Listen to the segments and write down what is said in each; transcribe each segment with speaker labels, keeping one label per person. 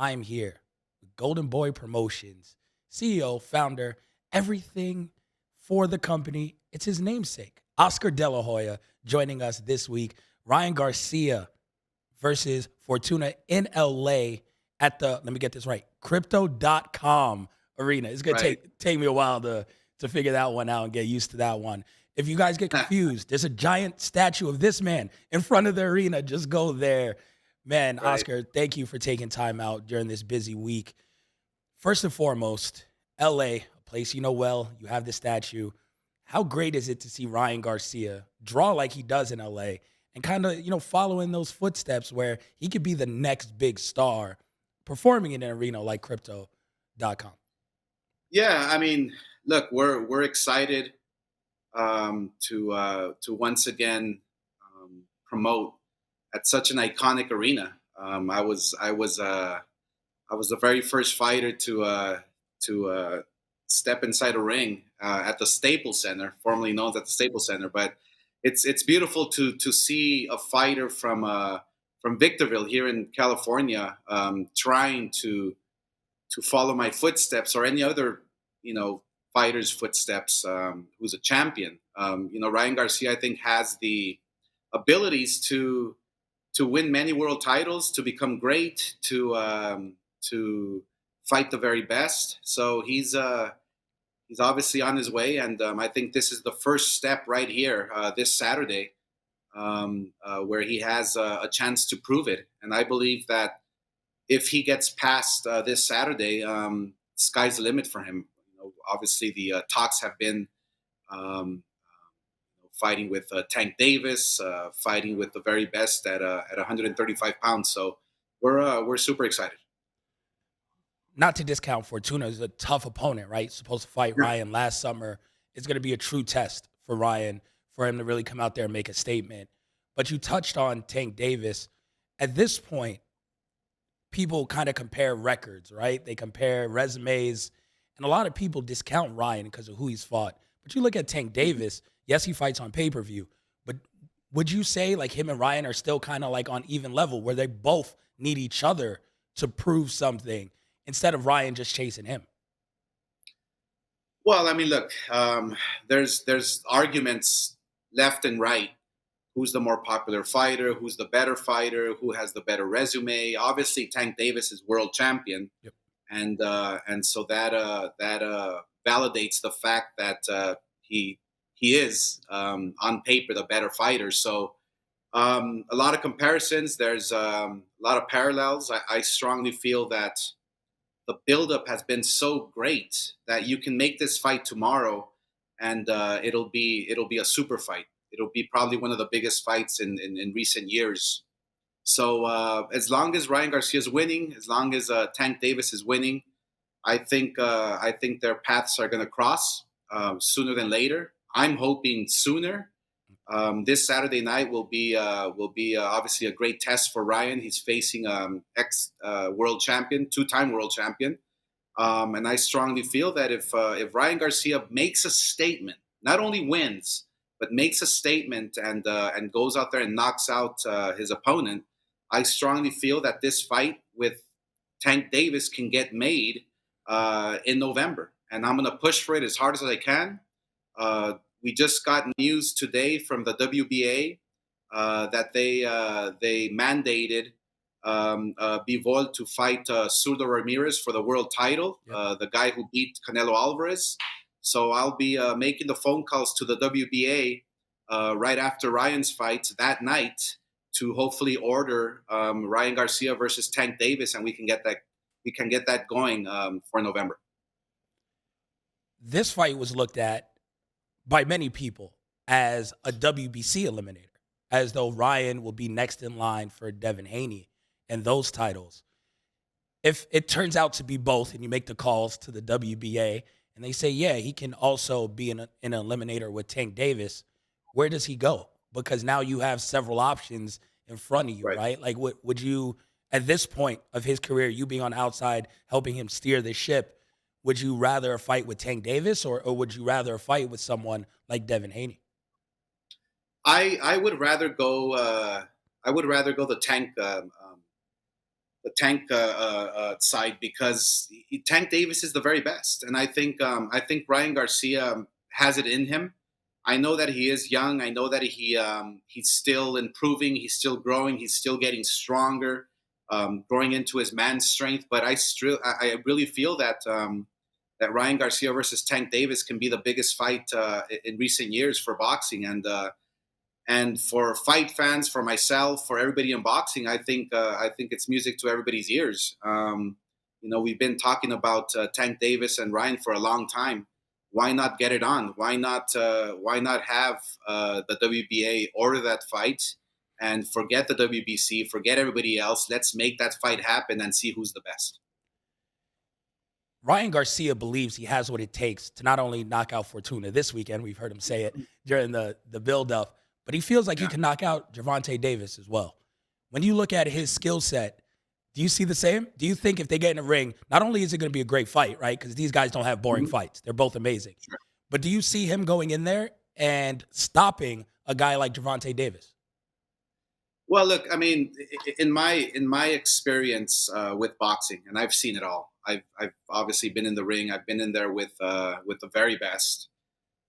Speaker 1: I'm here with Golden Boy Promotions, CEO, founder, everything for the company. It's his namesake, Oscar De La Hoya, joining us this week. Ryan Garcia versus Fortuna in LA at the, let me get this right, crypto.com arena. It's going to
Speaker 2: Right.
Speaker 1: take me a while to figure that one out and get used to that one. If you guys get confused, there's a giant statue of this man in front of the arena. Just go there. Man,
Speaker 2: Right.
Speaker 1: Oscar, thank you for taking time out during this busy week. First and foremost, LA, a place you know well, you have the statue. How great is it to see Ryan Garcia draw like he does in LA and kind of, follow in those footsteps where he could be the next big star performing in an arena like crypto.com?
Speaker 2: Yeah. I mean, look, we're excited to once again promote at such an iconic arena. I was the very first fighter to step inside a ring at the Staples Center, formerly known as the Staples Center. But it's beautiful to see a fighter from Victorville here in California trying to follow my footsteps or any other fighter's footsteps who's a champion. Ryan Garcia, I think, has the abilities to win many world titles, to become great, to fight the very best. So he's obviously on his way, and I think this is the first step right here this Saturday, where he has a chance to prove it. And I believe that if he gets past this Saturday, sky's the limit for him. Obviously, the talks have been fighting with Tank Davis, fighting with the very best at 135 pounds. So we're super excited.
Speaker 1: Not to discount Fortuna is a tough opponent, right? Supposed to fight
Speaker 2: Yeah.
Speaker 1: Ryan last summer. It's going to be a true test for Ryan for him to really come out there and make a statement. But you touched on Tank Davis. At this point, people kind of compare records, right? They compare resumes, and a lot of people discount Ryan because of who he's fought. But you look at Tank Davis, yes, he fights on pay-per-view, but would you say like him and Ryan are still kind of like on even level where they both need each other to prove something instead of Ryan just chasing him?
Speaker 2: Well, I mean, look, there's arguments left and right. Who's the more popular fighter? Who's the better fighter? Who has the better resume? Obviously, Tank Davis is world champion,
Speaker 1: Yep.
Speaker 2: and so that validates the fact that he is on paper the better fighter. So a lot of comparisons. There's a lot of parallels. I strongly feel that the buildup has been so great that you can make this fight tomorrow, and it'll be a super fight. It'll be probably one of the biggest fights in recent years. So as long as Ryan Garcia is winning, as long as Tank Davis is winning, I think their paths are going to cross sooner than later. I'm hoping sooner. This Saturday night will be obviously a great test for Ryan. He's facing ex world champion, two-time world champion, and I strongly feel that if Ryan Garcia makes a statement, not only wins but makes a statement and goes out there and knocks out his opponent, I strongly feel that this fight with Tank Davis can get made in November, and I'm going to push for it as hard as I can. We just got news today from the WBA that they mandated Bivol to fight Zurdo Ramirez for the world title,
Speaker 1: Yep.
Speaker 2: the guy who beat Canelo Alvarez. So I'll be making the phone calls to the WBA right after Ryan's fight that night to hopefully order Ryan Garcia versus Tank Davis, and we can get that going for November.
Speaker 1: This fight was looked at by many people as a WBC eliminator, as though Ryan will be next in line for Devin Haney and those titles. If it turns out to be both and you make the calls to the WBA and they say, yeah, he can also be an eliminator with Tank Davis, where does he go? Because now you have several options in front of you,
Speaker 2: Right.
Speaker 1: right? Like, would you, at this point of his career, you being on the outside helping him steer the ship, would you rather a fight with Tank Davis or would you rather a fight with someone like Devin Haney?
Speaker 2: I would rather go. I would rather go the Tank Tank side, because Tank Davis is the very best, and I think Ryan Garcia has it in him. I know that he is young. I know that he's still improving. He's still growing. He's still getting stronger, growing into his man strength. But I really feel that that Ryan Garcia versus Tank Davis can be the biggest fight in recent years for boxing, and for fight fans, for myself, for everybody in boxing, I think it's music to everybody's ears. We've been talking about Tank Davis and Ryan for a long time. Why not get it on? Why not have the WBA order that fight and forget the WBC, forget everybody else? Let's make that fight happen and see who's the best.
Speaker 1: Ryan Garcia believes he has what it takes to not only knock out Fortuna this weekend, we've heard him say it during the build-up, but he feels like he
Speaker 2: Yeah.
Speaker 1: can knock out Gervonta Davis as well. When you look at his skill set, do you see the same? Do you think if they get in a ring, not only is it going to be a great fight, right? Because these guys don't have boring
Speaker 2: Mhm.
Speaker 1: fights. They're both amazing.
Speaker 2: Sure.
Speaker 1: But do you see him going in there and stopping a guy like Gervonta Davis?
Speaker 2: Well, look, I mean, in my experience with boxing, and I've seen it all. I've obviously been in the ring. I've been in there with the very best.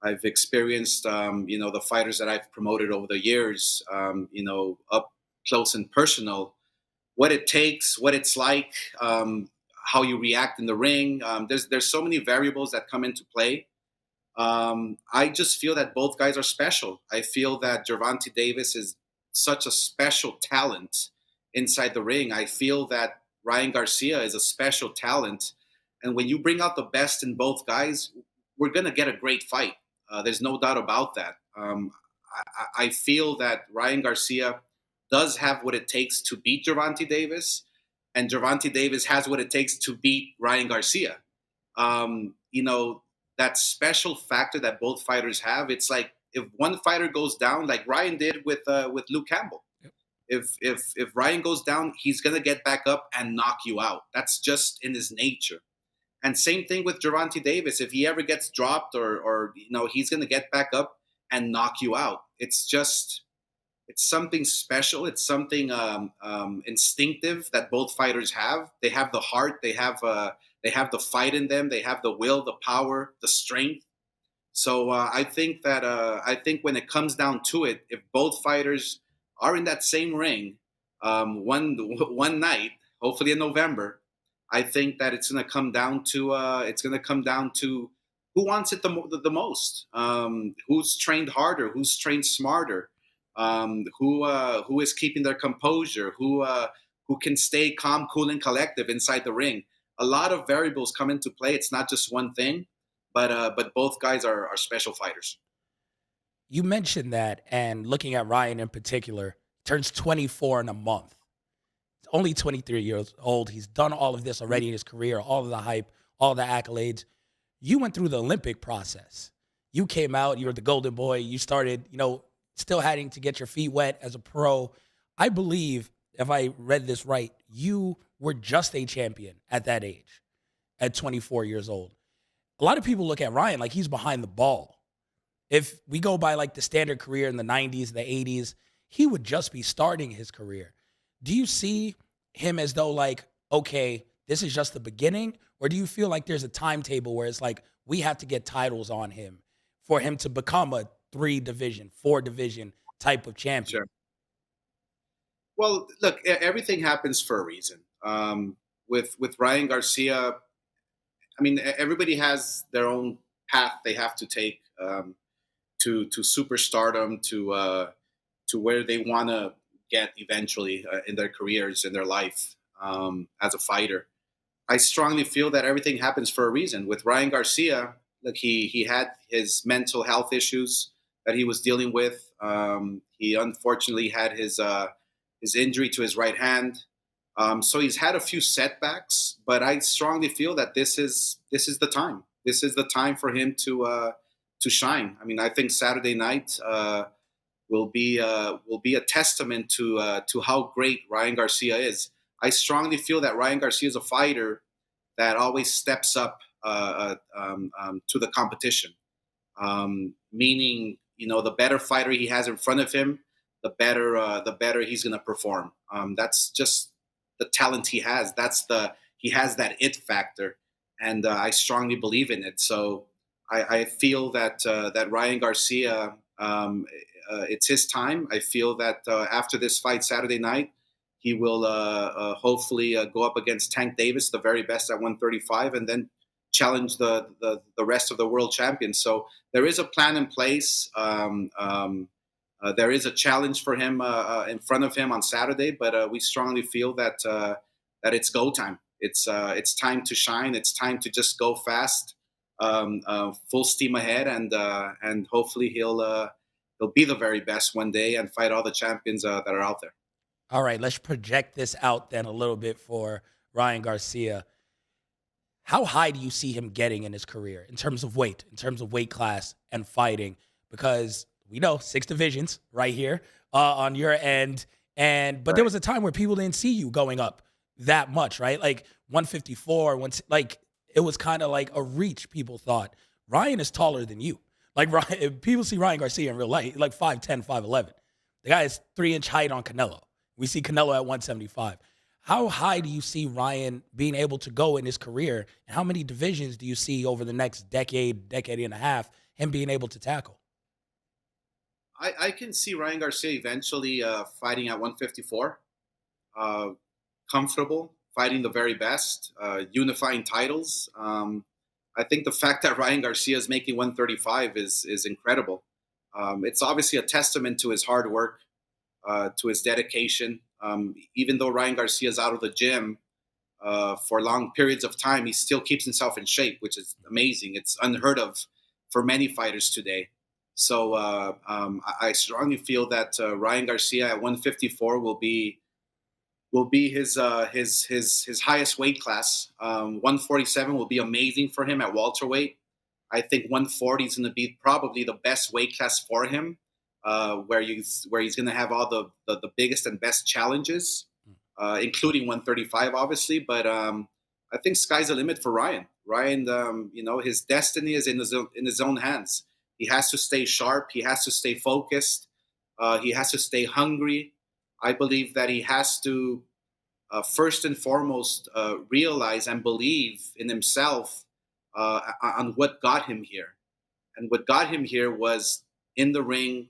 Speaker 2: I've experienced, the fighters that I've promoted over the years, up close and personal. What it takes, what it's like, how you react in the ring. There's so many variables that come into play. I just feel that both guys are special. I feel that Gervonta Davis is such a special talent inside the ring. I feel that Ryan Garcia is a special talent. And when you bring out the best in both guys, we're going to get a great fight. There's no doubt about that. I feel that Ryan Garcia does have what it takes to beat Gervonta Davis, and Gervonta Davis has what it takes to beat Ryan Garcia. You know, that special factor that both fighters have. It's like if one fighter goes down, like Ryan did with Luke Campbell.
Speaker 1: Yep.
Speaker 2: If Ryan goes down, he's gonna get back up and knock you out. That's just in his nature. And same thing with Gervonta Davis. If he ever gets dropped, or he's gonna get back up and knock you out. It's something special. It's something instinctive that both fighters have. They have the heart. They have the fight in them. They have the will, the power, the strength. So I think when it comes down to it, if both fighters are in that same ring, one night, hopefully in November, I think that it's going to come down to who wants it the most, who's trained harder, who's trained smarter, who is keeping their composure, who can stay calm, cool, and collective inside the ring. A lot of variables come into play. It's not just one thing, but both guys are special fighters.
Speaker 1: You mentioned that, and looking at Ryan in particular, turns 24 in a month. He's only 23 years old. He's done all of this already in his career, all of the hype, all the accolades. You went through the Olympic process. You came out, you were the golden boy. You started, still having to get your feet wet as a pro. I believe, if I read this right, you were just a champion at that age, at 24 years old. A lot of people look at Ryan like he's behind the ball. If we go by like the standard career in the 90s, the 80s, he would just be starting his career. Do you see him as though like, okay, this is just the beginning? Or do you feel like there's a timetable where it's like, we have to get titles on him for him to become a 3-division, 4-division type of champion?
Speaker 2: Sure. Well, look, everything happens for a reason. With Ryan Garcia, I mean, everybody has their own path they have to take to superstardom, to where they want to get eventually in their careers, in their life as a fighter. I strongly feel that everything happens for a reason. With Ryan Garcia, like he had his mental health issues that he was dealing with. He unfortunately had his injury to his right hand. So he's had a few setbacks, but I strongly feel that this is the time. This is the time for him to shine. I mean, I think Saturday night will be a testament to how great Ryan Garcia is. I strongly feel that Ryan Garcia is a fighter that always steps up to the competition. Meaning, the better fighter he has in front of him, the better he's going to perform. That's just the talent he has. He has that it factor, and I strongly believe in it. So I feel that Ryan Garcia, it's his time. I feel that after this fight Saturday night, he will hopefully go up against Tank Davis, the very best at 135, and then challenge the rest of the world champions. So there is a plan in place. There is a challenge for him in front of him on Saturday, but we strongly feel that it's go time. It's time to shine. It's time to just go fast, full steam ahead, and hopefully he'll be the very best one day and fight all the champions that are out there.
Speaker 1: All right, let's project this out then a little bit for Ryan Garcia. How high do you see him getting in his career in terms of weight, in terms of weight class and fighting? Because we know 6 divisions right here on your end, but there was a time where people didn't see you going up that much, right? Like 154, like it was kind of like a reach. People thought Ryan is taller than you. Like Ryan, people see Ryan Garcia in real life, like 5'10", 5'11". The guy is 3-inch height on Canelo. We see Canelo at 175. How high do you see Ryan being able to go in his career? And how many divisions do you see over the next decade and a half, him being able to tackle?
Speaker 2: I can see Ryan Garcia eventually fighting at 154, comfortable, fighting the very best, unifying titles. I think the fact that Ryan Garcia is making 135 is incredible. It's obviously a testament to his hard work, to his dedication. Even though Ryan Garcia is out of the gym for long periods of time, he still keeps himself in shape, which is amazing. It's unheard of for many fighters today. So I strongly feel that Ryan Garcia at 154 will be his highest weight class. 147 will be amazing for him at welterweight. I think 140 is going to be probably the best weight class for him, where he's going to have all the biggest and best challenges, including 135, obviously. But I think sky's the limit for Ryan. Ryan, his destiny is in his own hands. He has to stay sharp. He has to stay focused. He has to stay hungry. I believe that he has to, first and foremost, realize and believe in himself on what got him here. And what got him here was in the ring,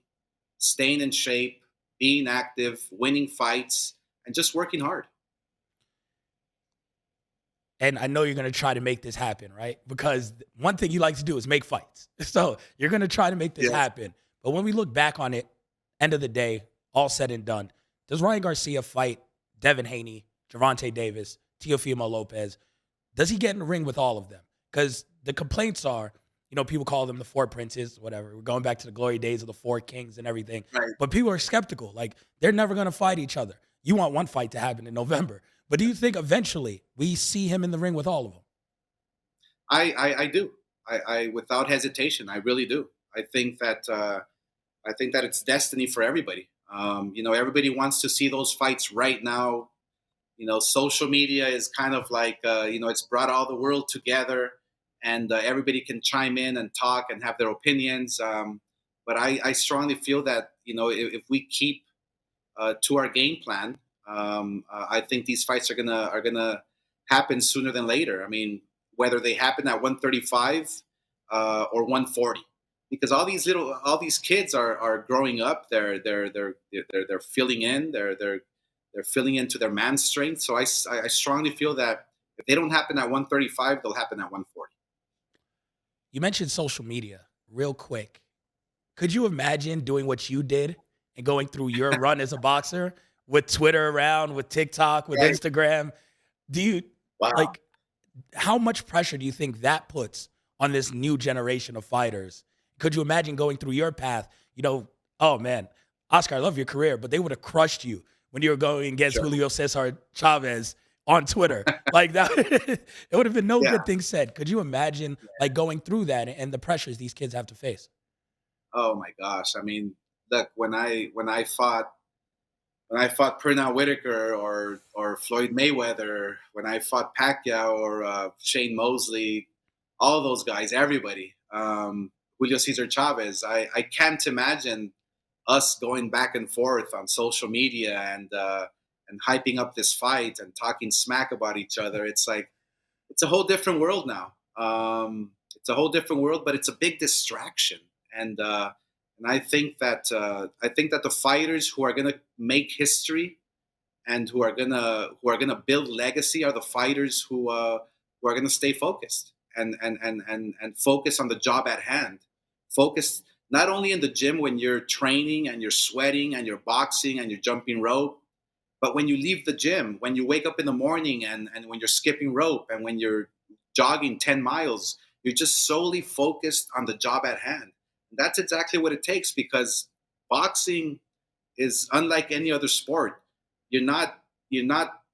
Speaker 2: staying in shape, being active, winning fights, and just working hard.
Speaker 1: And I know you're going to try to make this happen, right? Because one thing you like to do is make fights. So you're going to try to make this happen. But when we look back on it, end of the day, all said and done, does Ryan Garcia fight Devin Haney, Gervonta Davis, Teofimo Lopez? Does he get in the ring with all of them? Because the complaints are, people call them the 4 princes, whatever. We're going back to the glory days of the 4 kings and everything.
Speaker 2: Right.
Speaker 1: But people are skeptical. Like, they're never going to fight each other. You want one fight to happen in November. But do you think eventually we see him in the ring with all of them?
Speaker 2: I do. I without hesitation, I really do. I think that it's destiny for everybody. Everybody wants to see those fights right now. Social media is kind of like it's brought all the world together, and everybody can chime in and talk and have their opinions. But I strongly feel that if we keep to our game plan, I think these fights are gonna happen sooner than later. I mean, whether they happen at 135 or 140, because all these kids are growing up. They're filling in. They're filling into their man strength. So I strongly feel that if they don't happen at 135, they'll happen at 140.
Speaker 1: You mentioned social media real quick. Could you imagine doing what you did and going through your run as a boxer with Twitter around, with TikTok, with Instagram? Like, how much pressure do you think that puts on this new generation of fighters? Could you imagine going through your path? Oh man, Oscar, I love your career, but they would have crushed you when you were going against Julio Cesar Chavez on Twitter. Like that, it would have been no good thing said. Could you imagine like going through that and the pressures these kids have to face?
Speaker 2: Oh my gosh. I mean, look, when I fought Pernell Whitaker or Floyd Mayweather, when I fought Pacquiao or Shane Mosley, all those guys, everybody, Julio Cesar Chavez, I can't imagine us going back and forth on social media and hyping up this fight and talking smack about each other. It's like it's a whole different world now. It's a whole different world, but it's a big distraction. And I think that the fighters who are gonna make history and who are gonna build legacy are the fighters who are gonna stay focused and focus on the job at hand. Focus not only in the gym when you're training and you're sweating and you're boxing and you're jumping rope, but when you leave the gym, when you wake up in the morning and when you're skipping rope and when you're jogging 10 miles, you're just solely focused on the job at hand. And that's exactly what it takes because boxing is unlike any other sport. You're not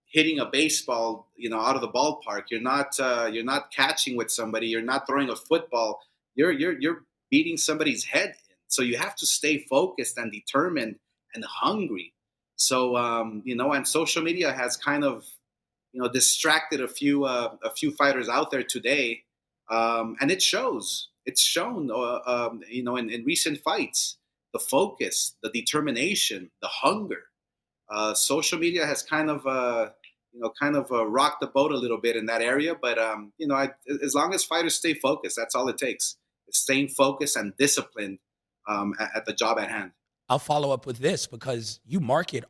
Speaker 2: hitting a baseball, out of the ballpark. You're not catching with somebody. You're not throwing a football. You're beating somebody's head in. So you have to stay focused and determined and hungry. So and social media has kind of distracted a few fighters out there today, and it shows. It's shown, in recent fights, the focus, the determination, the hunger. Social media has kind of rocked the boat a little bit in that area, but as long as fighters stay focused, that's all it takes. It's staying focused and disciplined at the job at hand.
Speaker 1: I'll follow up with this because you market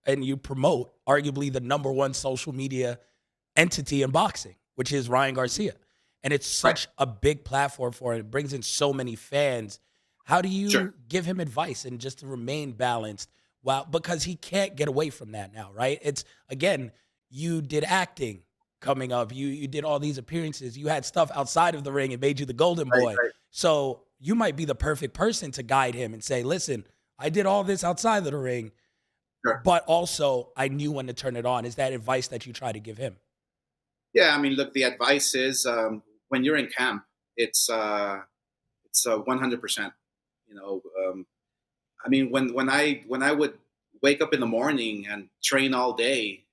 Speaker 1: and you promote arguably the number one social media entity in boxing, which is Ryan Garcia. And it's
Speaker 2: Right.
Speaker 1: such a big platform for it. It brings in so many fans. How do you
Speaker 2: Sure.
Speaker 1: give him advice and just to remain balanced? Well, because he can't get away from that now, right? It's again, you did acting coming up. You did all these appearances. You had stuff outside of the ring. It made you the golden
Speaker 2: Right.
Speaker 1: boy.
Speaker 2: Right.
Speaker 1: So you might be the perfect person to guide him and say, listen, I did all this outside of the ring,
Speaker 2: Sure.
Speaker 1: but also I knew when to turn it on. Is that advice that you try to give him?
Speaker 2: Yeah. I mean, look, the advice is when you're in camp, it's 100%. You know, I mean, when I would wake up in the morning and train all day,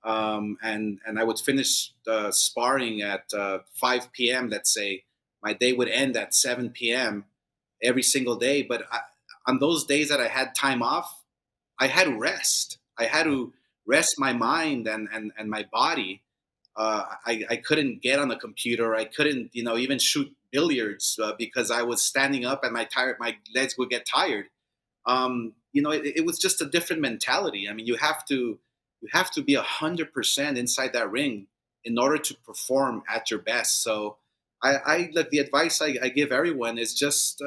Speaker 2: and I would finish sparring at 5 p.m. Let's say my day would end at 7 p.m. every single day. But on those days that I had time off, I had to rest. I had to rest my mind and my body. I couldn't get on the computer. I couldn't, even shoot billiards because I was standing up and my legs would get tired. It was just a different mentality. I mean, you have to be 100% inside that ring in order to perform at your best. So I like the advice I give everyone is just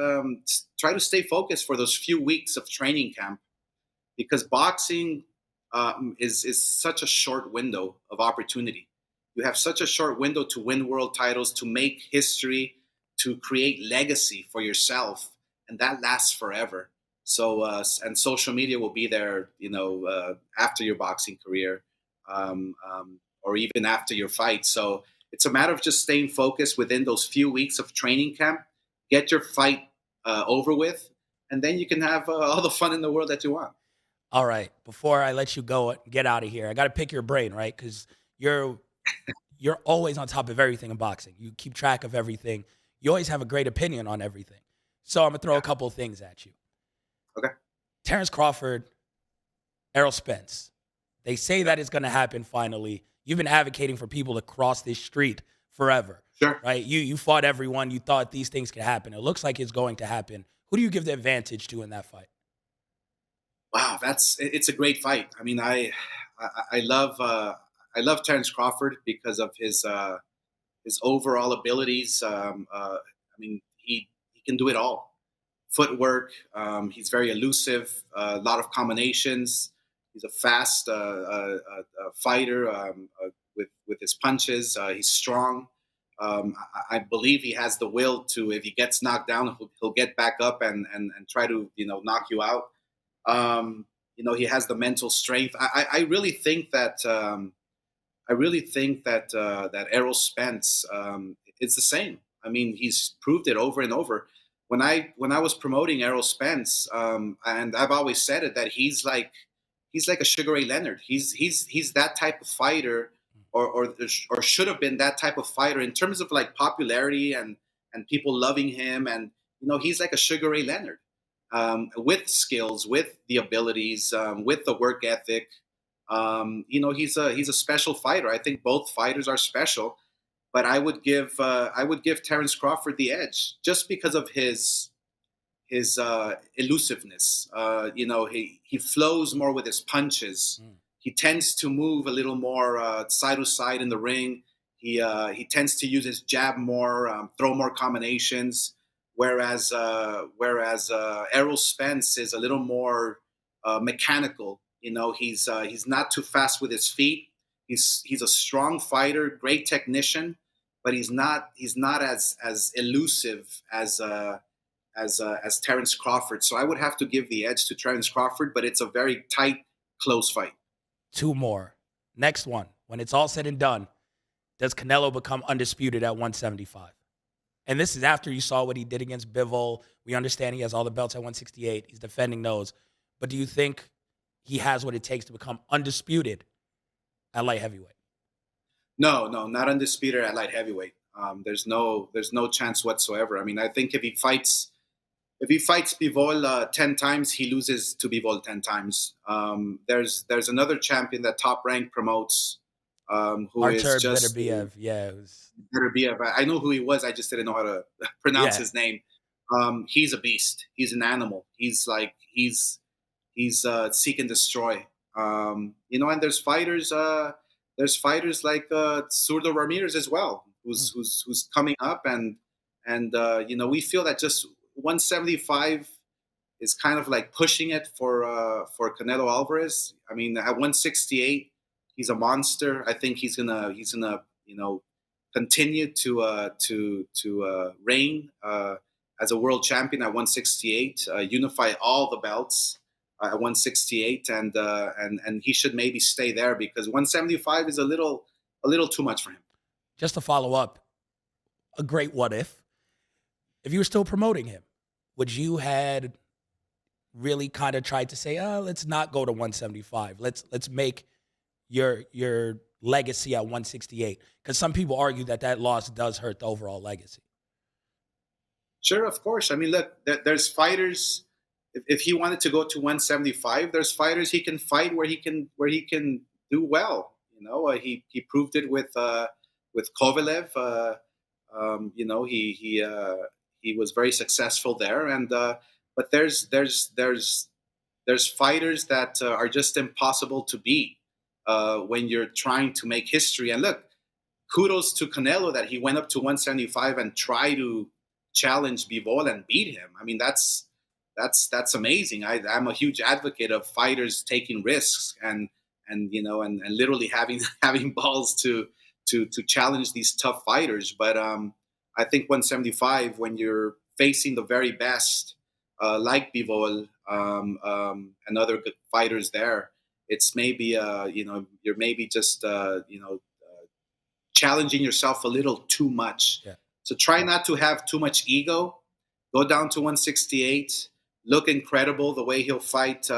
Speaker 2: try to stay focused for those few weeks of training camp because boxing is such a short window of opportunity. You have such a short window to win world titles, to make history, to create legacy for yourself, and that lasts forever. So, and social media will be there, after your boxing career, or even after your fight. So it's a matter of just staying focused within those few weeks of training camp, get your fight over with, and then you can have all the fun in the world that you want.
Speaker 1: All right. Before I let you go and get out of here, I got to pick your brain, right? Because you're you're always on top of everything in boxing. You keep track of everything. You always have a great opinion on everything. So I'm gonna throw a
Speaker 2: Yeah.
Speaker 1: couple of things at you.
Speaker 2: Okay.
Speaker 1: Terence Crawford, Errol Spence. They say that it's gonna happen finally. You've been advocating for people to cross this street forever,
Speaker 2: Sure.
Speaker 1: right? You fought everyone. You thought these things could happen. It looks like it's going to happen. Who do you give the advantage to in that fight?
Speaker 2: Wow, it's a great fight. I mean, I love Terence Crawford because of his overall abilities. I mean, he can do it all. Footwork. He's very elusive. A lot of combinations. He's a fast fighter with his punches. He's strong. I believe he has the will to. If he gets knocked down, he'll get back up and try to knock you out. He has the mental strength. I really think that that Errol Spence is the same. I mean, he's proved it over and over. When I was promoting Errol Spence, and I've always said it that he's like a Sugar Ray Leonard. He's that type of fighter, or should have been that type of fighter in terms of like popularity and people loving him. And he's like a Sugar Ray Leonard with skills, with the abilities, with the work ethic. He's a special fighter. I think both fighters are special, but I would give Terence Crawford the edge just because of his elusiveness. He flows more with his punches.
Speaker 1: Mm.
Speaker 2: He tends to move a little more side to side in the ring. He tends to use his jab more, throw more combinations. Whereas Errol Spence is a little more mechanical. He's not too fast with his feet. He's a strong fighter, great technician, but he's not as elusive as Terence Crawford. So I would have to give the edge to Terence Crawford, but it's a very tight, close fight.
Speaker 1: Two more. Next one. When it's all said and done, does Canelo become undisputed at 175? And this is after you saw what he did against Bivol. We understand he has all the belts at 168. He's defending those. But do you think he has what it takes to become undisputed at light heavyweight?
Speaker 2: No, no, not undisputed at light heavyweight. There's no chance whatsoever. I mean, I think if he fights Bivol 10 times, he loses to Bivol 10 times. There's another champion that Top Rank promotes, who is
Speaker 1: Artur
Speaker 2: just
Speaker 1: Beterbiev. Yeah.
Speaker 2: better be. I know who he was. I just didn't know how to pronounce
Speaker 1: Yeah.
Speaker 2: his name. He's a beast. He's an animal. He's seek and destroy. And there's fighters like Zurdo Ramirez as well,
Speaker 1: Mm.
Speaker 2: who's coming up, and we feel that just 175 is kind of like pushing it for Canelo Alvarez. I mean, at 168, he's a monster. I think he's gonna continue to reign as a world champion at 168, unify all the belts at 168, and he should maybe stay there because 175 is a little too much for him.
Speaker 1: Just to follow up, a great what if you were still promoting him, would you had really kind of tried to say, let's not go to 175. Let's make your legacy at 168? Because some people argue that loss does hurt the overall legacy.
Speaker 2: Sure, of course. I mean, look, there's fighters. If he wanted to go to 175, there's fighters he can fight where he can do well. He proved it with Kovalev. He was very successful there, and but there's fighters that are just impossible to beat when you're trying to make history. And look, kudos to Canelo that he went up to 175 and tried to challenge Bivol and beat him. I mean, that's amazing. I'm a huge advocate of fighters taking risks and literally having having balls to challenge these tough fighters. But I think 175, when you're facing the very best, like Bivol and other good fighters there, it's maybe you're maybe just challenging yourself a little too much.
Speaker 1: Yeah.
Speaker 2: So try not to have too much ego. Go down to 168. Look incredible the way he'll fight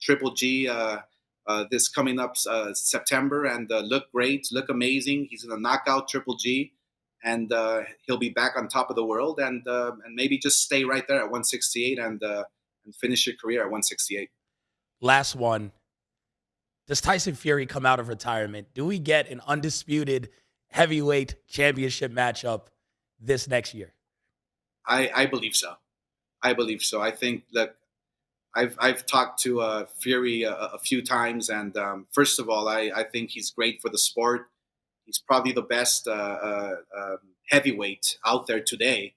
Speaker 2: Triple G this coming up September, and look great, look amazing. He's going to knock out Triple G, and he'll be back on top of the world, and maybe just stay right there at 168 and finish your career at 168.
Speaker 1: Last one. Does Tyson Fury come out of retirement? Do we get an undisputed heavyweight championship matchup this next year?
Speaker 2: I believe so. I believe so. I think that I've talked to Fury a few times, and first of all, I think he's great for the sport. He's probably the best heavyweight out there today,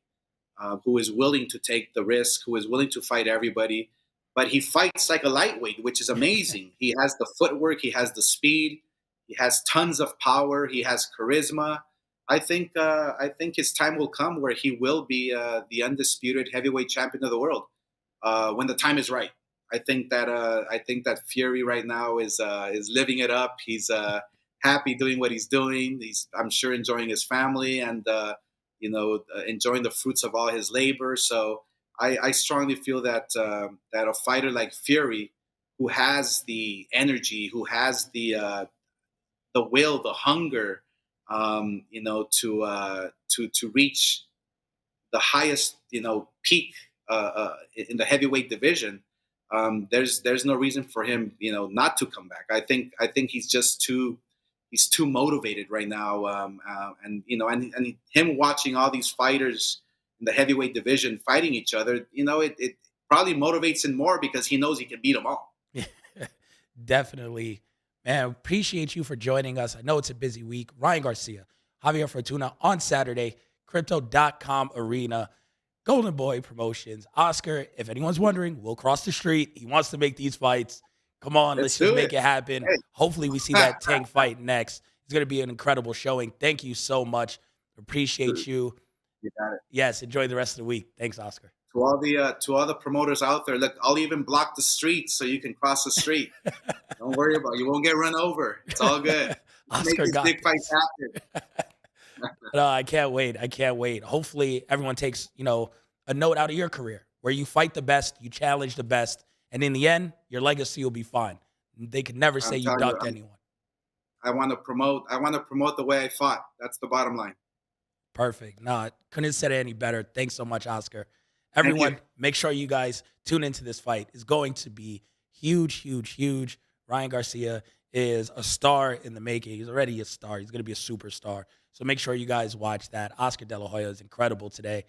Speaker 2: who is willing to take the risk, who is willing to fight everybody. But he fights like a lightweight, which is amazing. He has the footwork, he has the speed, he has tons of power, he has charisma. I think his time will come where he will be the undisputed heavyweight champion of the world when the time is right. I think that Fury right now is living it up. He's happy doing what he's doing. I'm sure enjoying his family and enjoying the fruits of all his labor. So I strongly feel that that a fighter like Fury, who has the energy, who has the will, the hunger, to reach the highest peak in the heavyweight division, there's no reason for him, not to come back. I think he's too motivated right now, and him watching all these fighters in the heavyweight division fighting each other, it probably motivates him more because he knows he can beat them all.
Speaker 1: Definitely. Man, appreciate you for joining us. I know it's a busy week. Ryan Garcia, Javier Fortuna on Saturday, Crypto.com Arena, Golden Boy Promotions. Oscar, if anyone's wondering, we'll cross the street. He wants to make these fights. Come on, let's just make it happen.
Speaker 2: Hey.
Speaker 1: Hopefully we see that Tank fight next. It's going to be an incredible showing. Thank you so much. Appreciate you.
Speaker 2: You got it.
Speaker 1: Yes, enjoy the rest of the week. Thanks, Oscar.
Speaker 2: To all the promoters out there, look, I'll even block the street so you can cross the street. Don't worry about it. You won't get run over. It's all good.
Speaker 1: Oscar
Speaker 2: Make these
Speaker 1: got
Speaker 2: big
Speaker 1: this.
Speaker 2: fights happen.
Speaker 1: No, I can't wait. I can't wait. Hopefully everyone takes, a note out of your career where you fight the best, you challenge the best, and in the end, your legacy will be fine. They could never say you ducked anyone.
Speaker 2: I want to promote the way I fought. That's the bottom line.
Speaker 1: Perfect. No, couldn't have said it any better. Thanks so much, Oscar. Everyone, make sure you guys tune into this fight. It's going to be huge, huge, huge. Ryan Garcia is a star in the making. He's already a star. He's going to be a superstar. So make sure you guys watch that. Oscar De La Hoya is incredible today.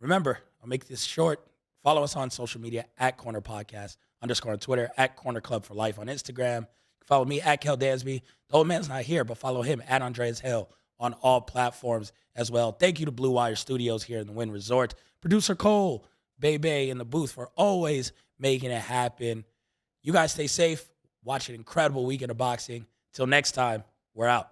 Speaker 1: Remember, I'll make this short. Follow us on social media at Corner Podcast _ on Twitter, at Corner Club for Life on Instagram. Follow me at Kel Dansby. The old man's not here, but follow him at Andreas Hill on all platforms as well. Thank you to Blue Wire Studios here in the Wynn Resort. Producer Cole, Bebe in the booth for always making it happen. You guys stay safe. Watch an incredible weekend of boxing. Till next time, we're out.